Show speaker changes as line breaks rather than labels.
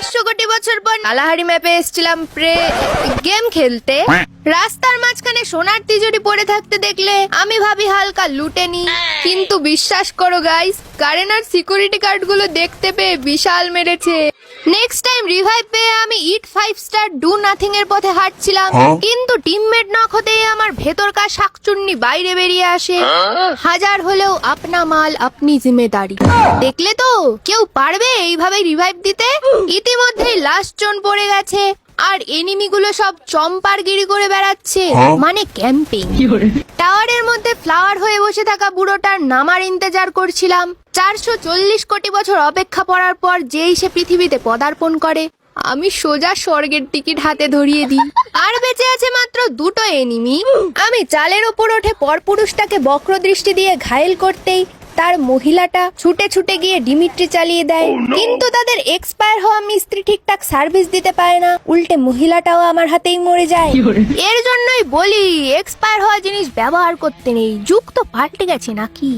500 কোটি বছর পর কালাহারি ম্যাপে এসেছিলাম গেম খেলতে। রাস্তার মাঝখানে সোনার তিজুরি পড়ে থাকতে দেখলে আমি ভাবি হালকা লুটে নি, কিন্তু বিশ্বাস করো গাইস, কারেনার সিকিউরিটি কার্ড গুলো দেখতে পেয়ে বিশাল মেরেছে। নেক্সট টাইম রিভাইভ পেয়ে আমি ইট 5 স্টার ডু নাথিং এর পথে হাঁটছিলাম, কিন্তু টিমমেট নক হতেই আমার ভেতরকার শাকচুন্নি বাইরে বেরিয়ে আসে। হাজার হলেও আপনা মাল আপনি জিম্মেদারি। দেখলে তো কেউ পারবে এইভাবে রিভাইভ দিতে? ইতিমধ্যেই লাস্ট জন পড়ে গেছে আর এনিমিগুলো সব চম্পারগিরি করে বেড়াচ্ছে, মানে ক্যাম্পিং। টাওয়ারের মধ্যে ফ্লাওয়ার হয়ে বসে থাকা বুড়োটার নামার ইন্তজার করছিলাম। 440 কোটি বছর অপেক্ষা করার পর যেই সে পৃথিবীতে পদার্পণ করে, আমি সোজা স্বর্গের টিকিট হাতে ধরিয়ে দিই। আর বেঁচে আছে মাত্র 2টো এনিমি। আমি চালের ওপর ওঠে পরপুরুষটাকে বক্র দৃষ্টি দিয়ে ঘায়েল করতেই তার মহিলাটা ছুটে ছুটে গিয়ে ডিমিট্রি চালিয়ে দেয়। কিন্তু তাদের এক্সপায়ার হওয়া মিস্ত্রি ঠিকঠাক সার্ভিস দিতে পারে না, উল্টে মহিলাটাও আমার হাতেই মরে যায়। এর জন্যই বলি এক্সপায়ার হওয়া জিনিস ব্যবহার করতে নেই, যুগ তো পাল্টে গেছে নাকি।